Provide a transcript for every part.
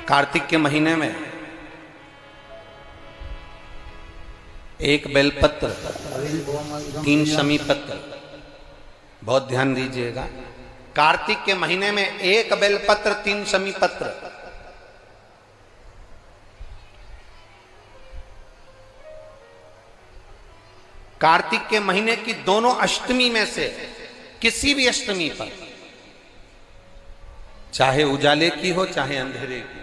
कार्तिक के महीने में एक बेलपत्र, 3 शमी पत्र, बहुत ध्यान दीजिएगा। कार्तिक के महीने में एक बेलपत्र, 3 शमी पत्र। कार्तिक के महीने की दोनों अष्टमी में से किसी भी अष्टमी पर, चाहे उजाले की हो चाहे अंधेरे की,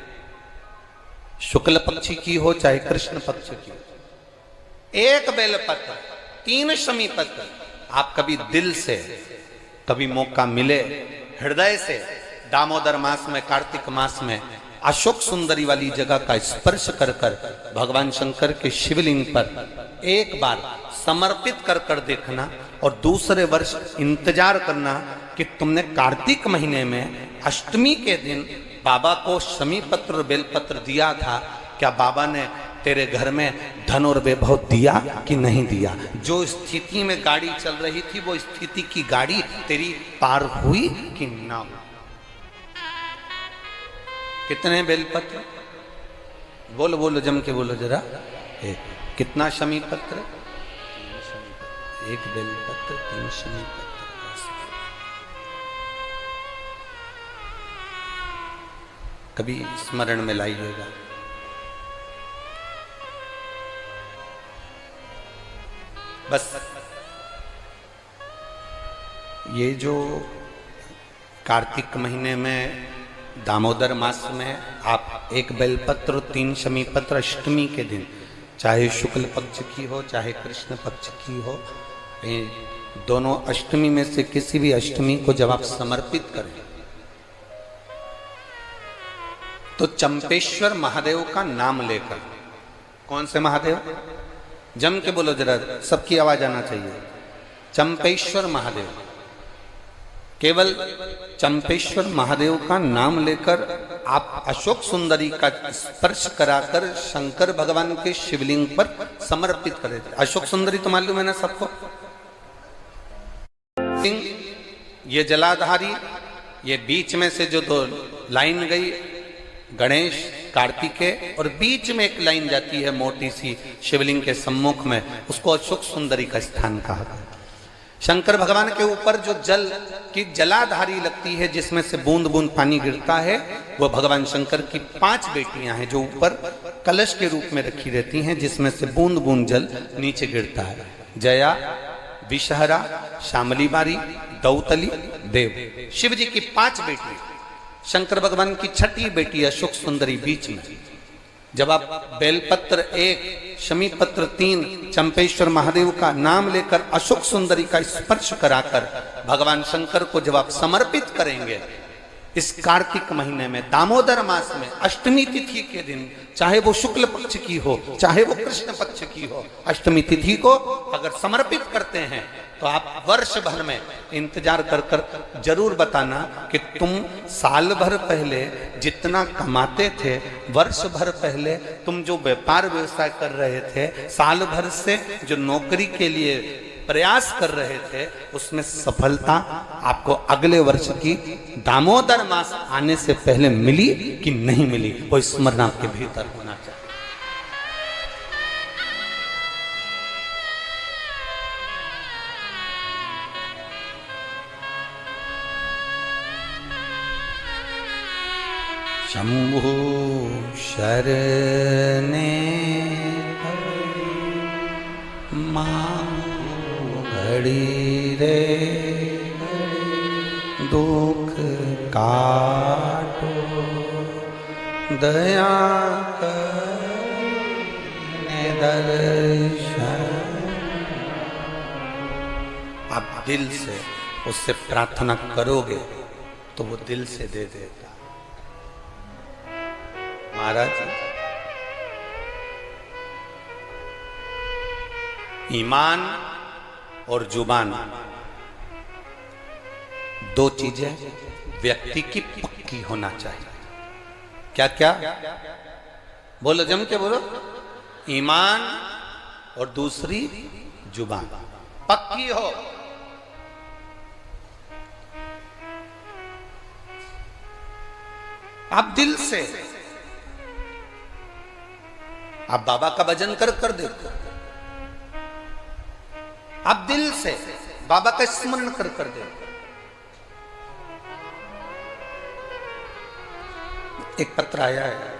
शुक्ल पक्ष की हो चाहे कृष्ण पक्ष की, एक बेलपत्र, 3 शमी पत्र। आप कभी दिल से, कभी मौका मिले हृदय से, दामोदर मास में, कार्तिक मास में अशोक सुंदरी वाली जगह का स्पर्श कर कर भगवान शंकर के शिवलिंग पर एक बार समर्पित कर कर देखना, और दूसरे वर्ष इंतजार करना कि तुमने कार्तिक महीने में अष्टमी के दिन बाबा को शमी पत्र बेलपत्र दिया था, क्या बाबा ने तेरे घर में धन और वैभव दिया कि नहीं दिया? जो स्थिति में गाड़ी चल रही थी वो स्थिति की गाड़ी तेरी पार हुई कि ना हुई? कितने बेलपत्र? बोलो बोलो, जम के बोलो जरा। कितना शमी पत्र? एक बेलपत्र, 3 शमी पत्र। कभी स्मरण में लाइएगा। बस ये जो कार्तिक महीने में, दामोदर मास में आप एक बेलपत्र, 3 शमी पत्र अष्टमी के दिन, चाहे शुक्ल पक्ष की हो चाहे कृष्ण पक्ष की हो, दोनों अष्टमी में से किसी भी अष्टमी को जब आप समर्पित करें तो चंपेश्वर महादेव का नाम लेकर, कौन से महादेव? जम के बोलो जरा, सबकी आवाज आना चाहिए। चंपेश्वर महादेव, केवल चंपेश्वर महादेव का नाम लेकर आप अशोक सुंदरी का स्पर्श कराकर शंकर भगवान के शिवलिंग पर समर्पित करें। अशोक सुंदरी तो मालूम है ना सबको? ये जलाधारी, ये बीच में से जो 2 लाइन गई, गणेश कार्तिकेय, और बीच में एक लाइन जाती है मोटी सी शिवलिंग के सम्मुख में, उसको अशोक सुंदरी का स्थान कहा। शंकर भगवान के ऊपर जो जल की जलाधारी लगती है, जिसमें से बूंद बूंद पानी गिरता है, वो भगवान शंकर की 5 बेटियां हैं जो ऊपर कलश के रूप में रखी रहती हैं, जिसमें से बूंद बूंद जल नीचे गिरता है। जया, विषहरा, शामली बारी, दौतली, देव। शिव जी की 5 बेटी, शंकर भगवान की 6ठी बेटी अशोक सुंदरी बीच में। जब आप बेलपत्र 1, शमी पत्र 3, चंपेश्वर महादेव का नाम लेकर अशोक सुंदरी का स्पर्श कराकर भगवान शंकर को जब आप समर्पित करेंगे इस कार्तिक महीने में, दामोदर मास में, अष्टमी तिथि के दिन, चाहे वो शुक्ल पक्ष की हो चाहे वो कृष्ण पक्ष की हो, अष्टमी तिथि को अगर समर्पित करते हैं तो आप वर्ष भर में इंतजार कर कर जरूर बताना कि तुम साल भर पहले जितना कमाते थे, वर्ष भर पहले तुम जो व्यापार व्यवसाय कर रहे थे, साल भर से जो नौकरी के लिए प्रयास कर रहे थे, उसमें सफलता आपको अगले वर्ष की दामोदर मास आने से पहले मिली कि नहीं मिली, वो स्मरण आपके भीतर होना चाहिए। शंभु शरणे घड़ी रे दुख काटो, दया करने दर्शन। आप दिल से उससे प्रार्थना करोगे तो वो दिल से दे देगा। महाराज, ईमान और जुबान, 2 चीजें व्यक्ति की पक्की होना चाहिए। क्या क्या? बोलो, जम के बोलो। ईमान और दूसरी जुबान पक्की हो। आप दिल से आप बाबा का भजन कर कर देखो, आप दिल से बाबा का स्मरण कर कर देखो। एक पत्र आया है,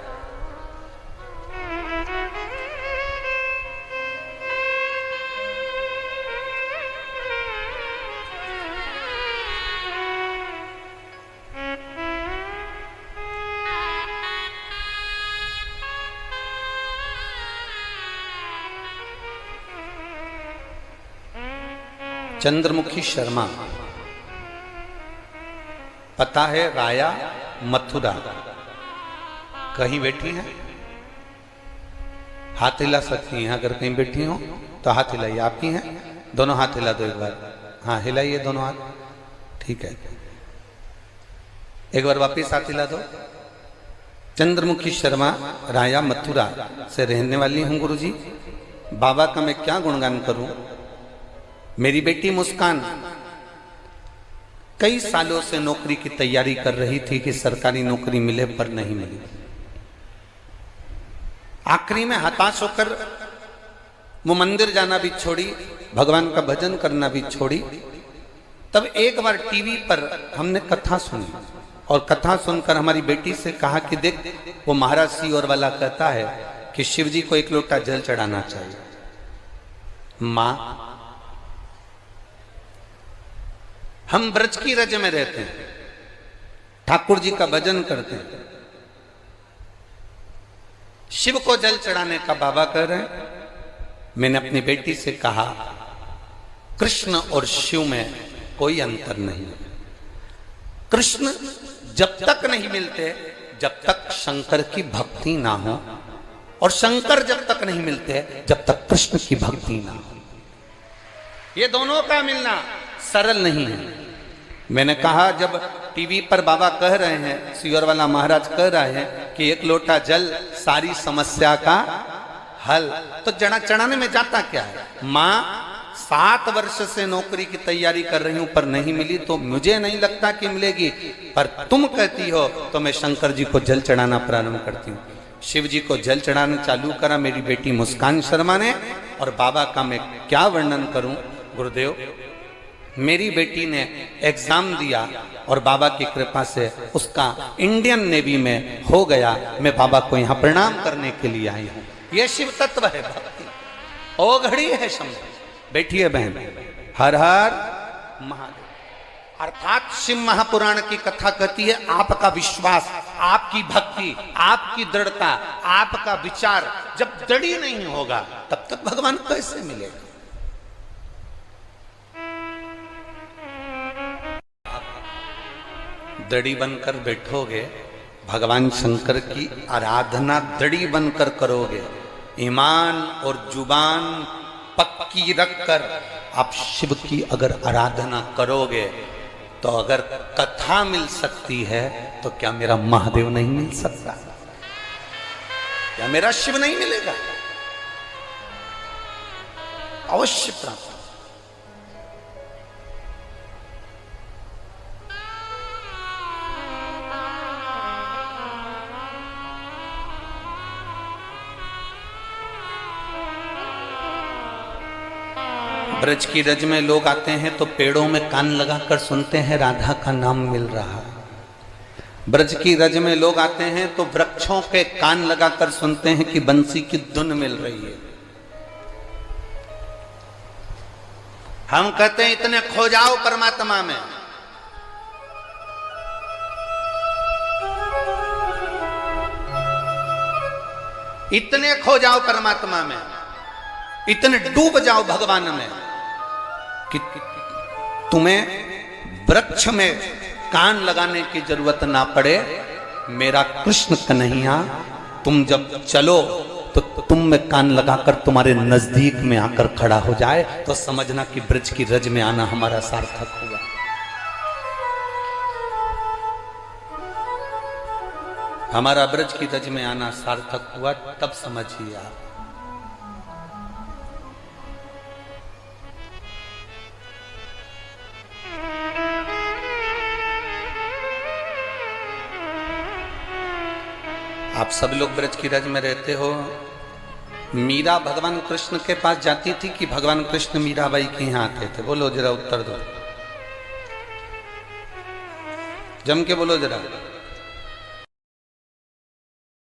चंद्रमुखी शर्मा, पता है राया मथुरा, कहीं बैठी हैं? हाथ हिला सकती हैं अगर कहीं बैठी हो तो हाथ हिलाइए। आप ही हैं? दोनों हाथ हिला दो एक बार। हाँ हिलाइए दोनों हाथ, ठीक है। एक बार वापिस हाथ हिला दो। चंद्रमुखी शर्मा, राया मथुरा से रहने वाली हूं गुरुजी। बाबा का मैं क्या गुणगान करूं। मेरी बेटी मुस्कान कई सालों से नौकरी की तैयारी कर रही थी कि सरकारी नौकरी मिले, पर नहीं मिली। आखिरी में हताश होकर वो मंदिर जाना भी छोड़ी, भगवान का भजन करना भी छोड़ी। तब एक बार टीवी पर हमने कथा सुनी और कथा सुनकर हमारी बेटी से कहा कि देख, वो महाराज सियोर वाला कहता है कि शिव जी को एक लोटा जल चढ़ाना चाहिए। मां, हम ब्रज की रज में रहते हैं, ठाकुर जी का भजन करते हैं, शिव को जल चढ़ाने का बाबा कह रहे हैं। मैंने अपनी बेटी से कहा, कृष्ण और शिव में कोई अंतर नहीं। कृष्ण जब तक नहीं मिलते जब तक शंकर की भक्ति ना हो, और शंकर जब तक नहीं मिलते जब तक कृष्ण की भक्ति ना हो। ये दोनों का मिलना सरल नहीं है। मैंने कहा, जब टीवी पर बाबा कह रहे हैं, सियोर वाला महाराज कह रहे हैं कि एक लोटा जल सारी समस्या का हल, तो जड़ा चढ़ाने में जाता क्या है। मां 7 वर्ष से नौकरी की तैयारी कर रही हूं पर नहीं मिली, तो मुझे नहीं लगता कि मिलेगी, पर तुम कहती हो तो मैं शंकर जी को जल चढ़ाना प्रारंभ करती हूँ। शिव जी को जल चढ़ाना चालू करा मेरी बेटी मुस्कान शर्मा ने। और बाबा का मैं क्या वर्णन करूं गुरुदेव। मेरी बेटी ने एग्जाम दिया और बाबा की कृपा से उसका इंडियन नेवी में हो गया। मैं बाबा को यहाँ प्रणाम करने के लिए आई हूँ। ये शिव तत्व है भक्ति, ओ घड़ी है शंभु। बैठिए बहन। हर हर महादेव। अर्थात शिव महापुराण की कथा कहती है, आपका विश्वास, आपकी भक्ति, आपकी दृढ़ता, आपका विचार जब दृढ़ नहीं होगा तब तक भगवान कैसे मिलेगा। दड़ी बनकर बैठोगे, भगवान शंकर की आराधना दड़ी बनकर करोगे, ईमान और जुबान पक्की रखकर आप शिव की अगर आराधना करोगे, तो अगर कथा मिल सकती है तो क्या मेरा महादेव नहीं मिल सकता? क्या मेरा शिव नहीं मिलेगा? अवश्य प्राप्त। ब्रज की रज में लोग आते हैं तो पेड़ों में कान लगाकर सुनते हैं राधा का नाम मिल रहा है। ब्रज की रज में लोग आते हैं तो वृक्षों के कान लगाकर सुनते हैं कि बंसी की धुन मिल रही है। हम कहते हैं इतने खो जाओ परमात्मा में। इतने खो जाओ परमात्मा में, इतने डूब जाओ भगवान में कि तुम्हें वृक्ष में कान लगाने की जरूरत ना पड़े। मेरा कृष्ण कन्हैया तुम जब चलो तो तुम में कान लगाकर तुम्हारे नजदीक में आकर खड़ा हो जाए, तो समझना कि ब्रज की रज में आना हमारा सार्थक हुआ। हमारा ब्रज की रज में आना सार्थक हुआ, तब समझिए आप। आप सब लोग ब्रज की रज में रहते हो, मीरा भगवान कृष्ण के पास जाती थी कि भगवान कृष्ण मीराबाई के यहाँ आते थे? बोलो जरा, उत्तर दो, जम के बोलो जरा।